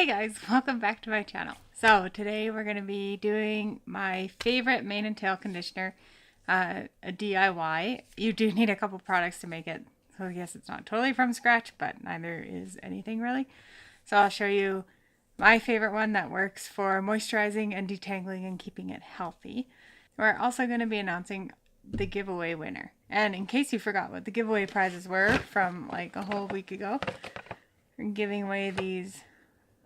Hey guys, welcome back to my channel. So today we're going to be doing my favorite mane and tail conditioner, a DIY. You do need a couple products to make it, so I guess it's not totally from scratch, but neither is anything really. So I'll show you my favorite one that works for moisturizing and detangling and keeping it healthy. We're also going to be announcing the giveaway winner. And in case you forgot what the giveaway prizes were from like a whole week ago, we're giving away these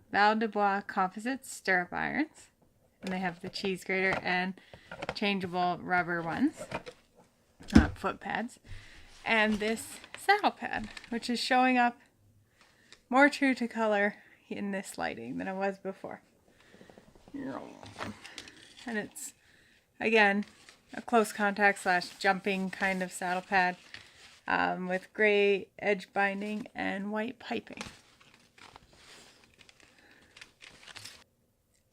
Val de Bois composite stirrup irons, and they have the cheese grater and changeable rubber ones, foot pads, and this saddle pad, which is showing up more true to color in this lighting than it was before. And it's, again, a close contact / jumping kind of saddle pad with gray edge binding and white piping.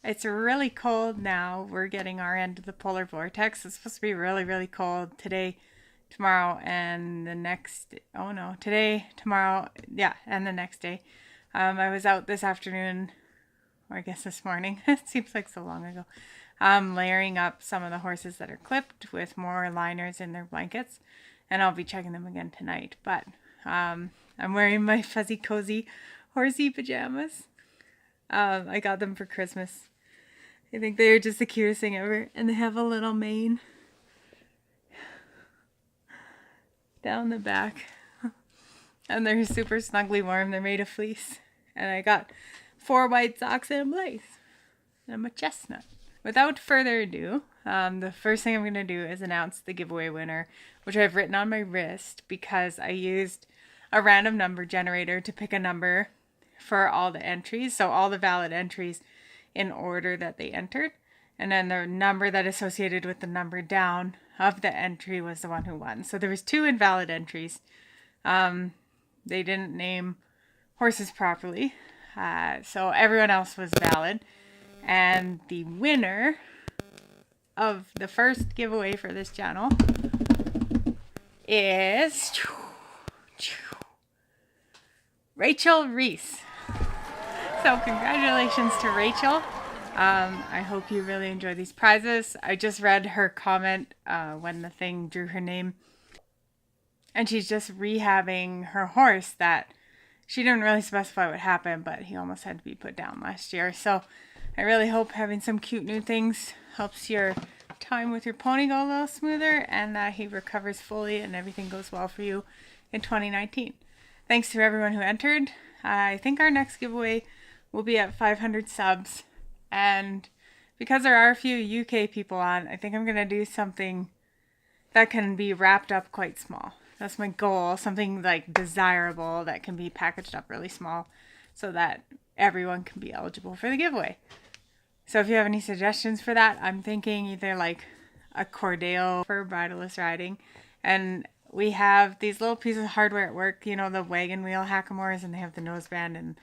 It's really cold now. We're getting our end of the polar vortex. It's supposed to be really, really cold today, tomorrow, and the next, oh no, today, tomorrow, yeah, and the next day. I was out this afternoon, or I guess this morning, it seems like so long ago, layering up some of the horses that are clipped with more liners in their blankets, and I'll be checking them again tonight. But I'm wearing my fuzzy cozy horsey pajamas. I got them for Christmas. I think they're just the cutest thing ever. And they have a little mane down the back. And they're super snugly warm. They're made of fleece. And I got 4 white socks and a blaze. And I'm a chestnut. Without further ado, the first thing I'm going to do is announce the giveaway winner, which I've written on my wrist because I used a random number generator to pick a number for all the entries. So all the valid entries in order that they entered, and then the number that associated with the number down of the entry was the one who won. So there was 2 invalid entries. They didn't name horses properly, so everyone else was valid, and the winner of the first giveaway for this channel is Rachel Reese. So congratulations to Rachel. I hope you really enjoy these prizes. I just read her comment when the thing drew her name. And she's just rehabbing her horse that she didn't really specify what happened, but he almost had to be put down last year. So I really hope having some cute new things helps your time with your pony go a little smoother, and that he recovers fully and everything goes well for you in 2019. Thanks to everyone who entered. I think our next giveaway will be at 500 subs, and because there are a few UK people on, I think I'm going to do something that can be wrapped up quite small. That's my goal, something like desirable that can be packaged up really small so that everyone can be eligible for the giveaway. So if you have any suggestions for that, I'm thinking either like a Cordeo for bridleless riding, and we have these little pieces of hardware at work, you know, the wagon wheel hackamores, and they have the noseband and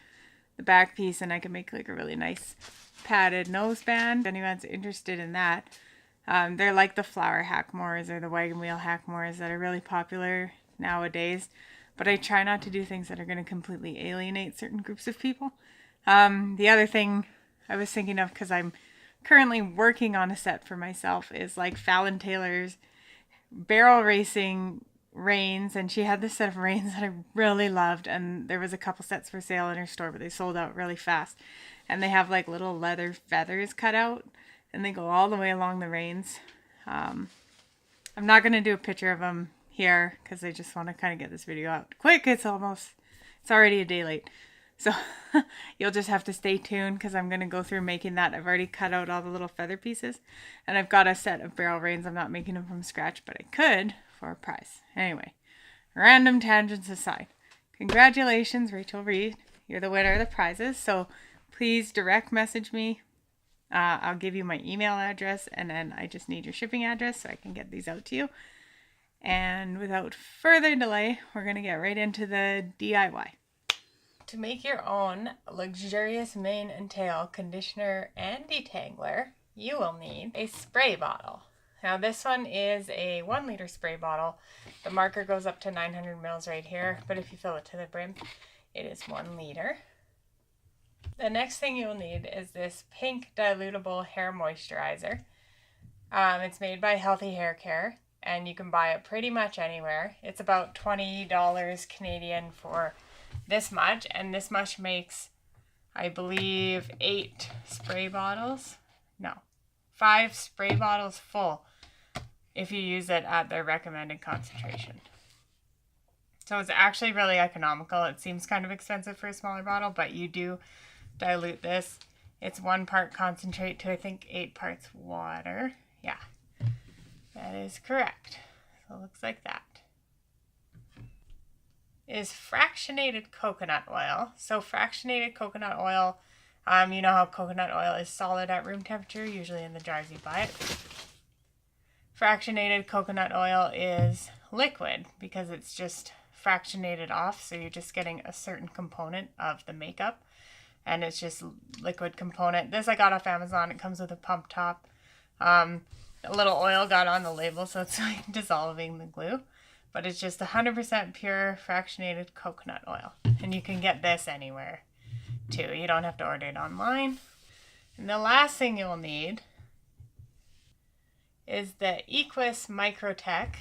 the back piece, and I can make like a really nice padded noseband. If anyone's interested in that, they're like the flower hackamores or the wagon wheel hackamores that are really popular nowadays, but I try not to do things that are going to completely alienate certain groups of people. The other thing I was thinking of, because I'm currently working on a set for myself, is like Fallon Taylor's barrel racing reins, and she had this set of reins that I really loved, and there was a couple sets for sale in her store, but they sold out really fast. And they have like little leather feathers cut out, and they go all the way along the reins. I'm not going to do a picture of them here because I just want to kind of get this video out quick. It's already a day late, so you'll just have to stay tuned because I'm going to go through making that. I've already cut out all the little feather pieces, and I've got a set of barrel reins. I'm not making them from scratch, but I could for a price. Anyway, random tangents aside, congratulations, Rachel Reed. You're the winner of the prizes. So please direct message me. I'll give you my email address, and then I just need your shipping address so I can get these out to you. And without further delay, we're going to get right into the DIY. To make your own luxurious mane and tail conditioner and detangler, you will need a spray bottle. Now this one is a 1 liter spray bottle. The marker goes up to 900 mils right here, but if you fill it to the brim, it is 1 liter. The next thing you'll need is this pink dilutable hair moisturizer. It's made by Healthy Hair Care, and you can buy it pretty much anywhere. It's about $20 Canadian for this much, and this much makes, I believe, 8 spray bottles. No, 5 spray bottles full if you use it at their recommended concentration. So it's actually really economical. It seems kind of expensive for a smaller bottle, but you do dilute this. It's 1 part concentrate to, I think, 8 parts water. Yeah, that is correct. So it looks like that. Is fractionated coconut oil. So fractionated coconut oil, you know how coconut oil is solid at room temperature, usually in the jars you buy it. Fractionated coconut oil is liquid because it's just fractionated off, so you're just getting a certain component of the makeup, and it's just liquid component. This I got off Amazon. It comes with a pump top. A little oil got on the label, so it's like dissolving the glue, but it's just 100% pure fractionated coconut oil, and you can get this anywhere too. You don't have to order it online. And the last thing you'll need is the Equus Microtech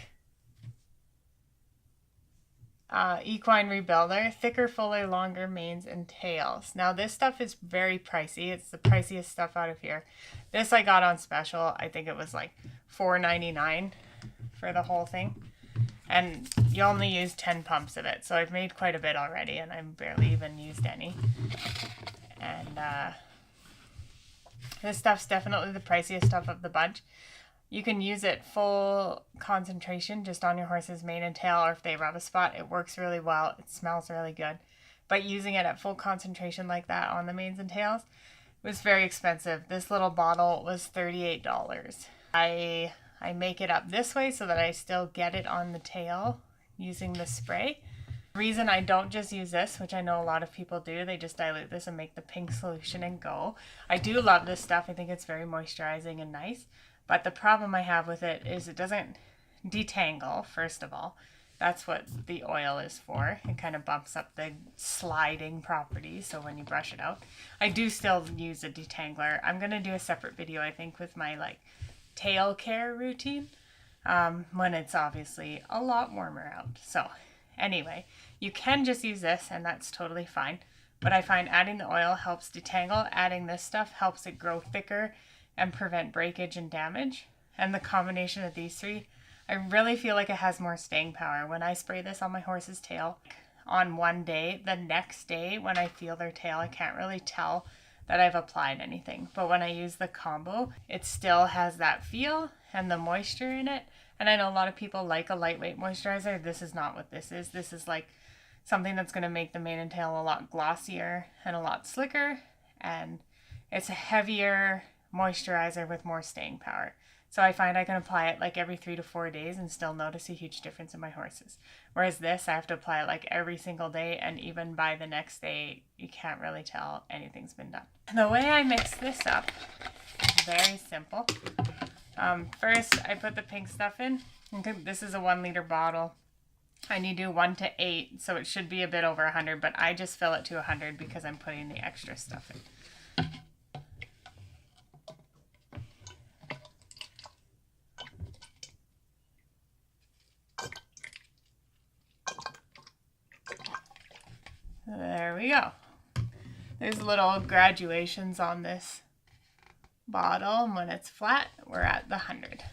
Equine Rebuilder, thicker, fuller, longer manes and tails. Now this stuff is very pricey. It's the priciest stuff out of here. This I got on special. I think it was like $4.99 for the whole thing. And you only use 10 pumps of it. So I've made quite a bit already, and I've barely even used any. And this stuff's definitely the priciest stuff of the bunch. You can use it full concentration just on your horse's mane and tail, or if they rub a spot. It works really well. It smells really good. But using it at full concentration like that on the manes and tails was very expensive. This little bottle was $38. I make it up this way so that I still get it on the tail using the spray. The reason I don't just use this, which I know a lot of people do, they just dilute this and make the pink solution and go. I do love this stuff. I think it's very moisturizing and nice. But the problem I have with it is it doesn't detangle, first of all. That's what the oil is for. It kind of bumps up the sliding properties, so when you brush it out. I do still use a detangler. I'm going to do a separate video, I think, with my tail care routine when it's obviously a lot warmer out. So anyway, you can just use this, and that's totally fine. But I find adding the oil helps detangle. Adding this stuff helps it grow thicker and prevent breakage and damage. And the combination of these three, I really feel like it has more staying power. When I spray this on my horse's tail on one day, the next day when I feel their tail, I can't really tell that I've applied anything. But when I use the combo, it still has that feel and the moisture in it. And I know a lot of people like a lightweight moisturizer. This is not what this is. This is like something that's going to make the mane and tail a lot glossier and a lot slicker. And it's a heavier moisturizer with more staying power. So I find I can apply it like every 3 to 4 days and still notice a huge difference in my horses. Whereas this, I have to apply it like every single day, and even by the next day, you can't really tell anything's been done. The way I mix this up is very simple. First, I put the pink stuff in. This is a 1 liter bottle. I need to do 1 to 8, so it should be a bit over 100, but I just fill it to 100 because I'm putting the extra stuff in. There we go. There's little graduations on this bottle, and when it's flat, we're at the 100.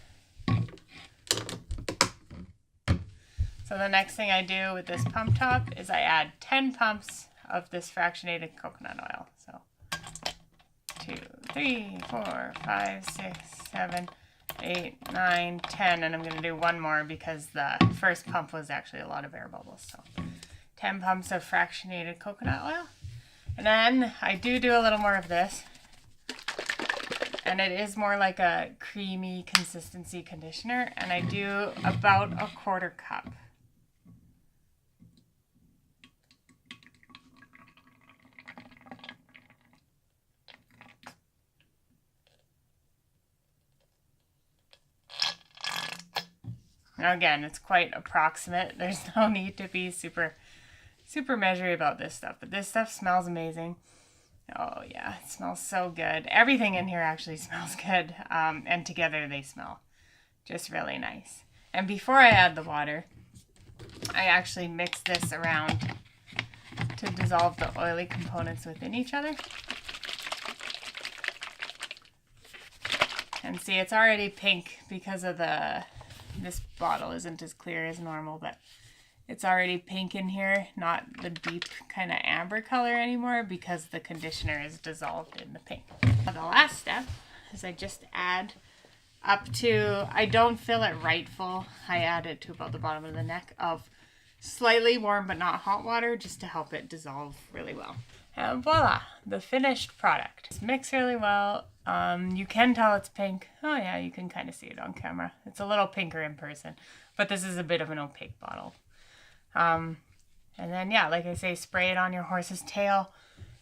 So the next thing I do with this pump top is I add 10 pumps of this fractionated coconut oil. So 2, 3, 4, 5, 6, 7, 8, 9, 10, and I'm going to do one more because the first pump was actually a lot of air bubbles. So 10 pumps of fractionated coconut oil. And then I do a little more of this. And it is more like a creamy consistency conditioner. And I do about a 1/4 cup. Now again, it's quite approximate. There's no need to be super measury about this stuff, but this stuff smells amazing. Oh yeah, it smells so good. Everything in here actually smells good. And together they smell just really nice. And before I add the water, I actually mix this around to dissolve the oily components within each other. And see, it's already pink because of this bottle isn't as clear as normal, but it's already pink in here, not the deep kind of amber color anymore because the conditioner is dissolved in the pink. Now the last step is I just add up to, I don't fill it right full, I add it to about the bottom of the neck of slightly warm but not hot water just to help it dissolve really well. And voila, the finished product. It's mixed really well. You can tell it's pink. Oh yeah, you can kind of see it on camera. It's a little pinker in person, but this is a bit of an opaque bottle. And then yeah, like I say, spray it on your horse's tail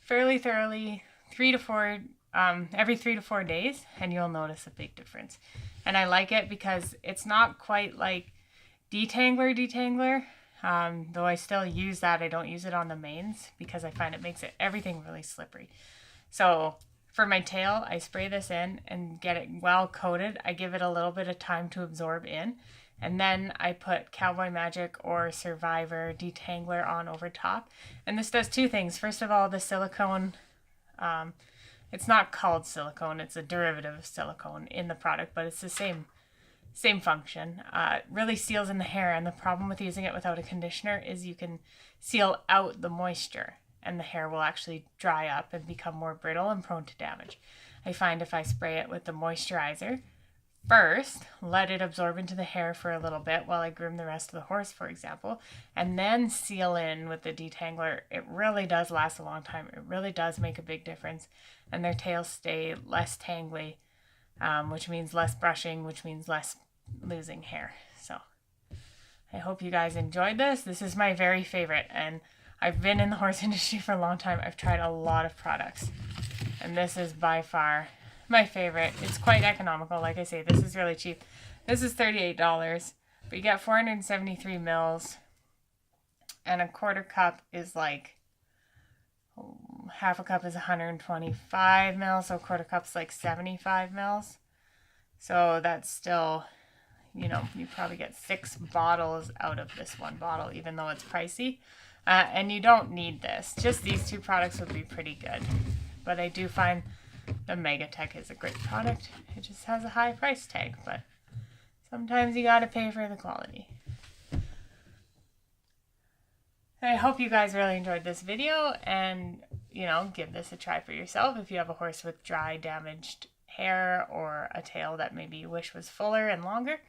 fairly thoroughly, every 3 to 4 days, and you'll notice a big difference. And I like it because it's not quite like detangler. Though I still use that, I don't use it on the manes because I find it makes everything really slippery. So for my tail, I spray this in and get it well coated. I give it a little bit of time to absorb in. And then I put Cowboy Magic or Survivor Detangler on over top. And this does two things. First of all, the silicone, it's not called silicone, it's a derivative of silicone in the product, but it's the same function. It really seals in the hair, and the problem with using it without a conditioner is you can seal out the moisture and the hair will actually dry up and become more brittle and prone to damage. I find if I spray it with the moisturizer first, let it absorb into the hair for a little bit while I groom the rest of the horse, for example, and then seal in with the detangler, it really does last a long time. It really does make a big difference, and their tails stay less tangly, which means less brushing, which means less losing hair. So I hope you guys enjoyed this. This is my very favorite, and I've been in the horse industry for a long time. I've tried a lot of products, and this is by far my favorite. It's quite economical. Like I say, this is really cheap. This is $38, but you get 473 mils, and a quarter cup is like, half a cup is 125 mils, so a quarter cup's like 75 mils. So that's still, you probably get 6 bottles out of this one bottle, even though it's pricey. And you don't need this. Just these 2 products would be pretty good. But I do find the Megatech is a great product. It just has a high price tag, but sometimes you gotta pay for the quality. I hope you guys really enjoyed this video, and give this a try for yourself if you have a horse with dry, damaged hair or a tail that maybe you wish was fuller and longer,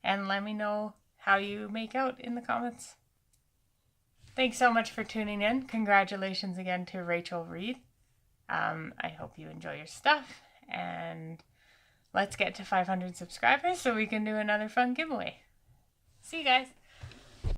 and let me know how you make out in the comments. Thanks so much for tuning in. Congratulations again to Rachel Reed. I hope you enjoy your stuff, and let's get to 500 subscribers so we can do another fun giveaway. See you guys.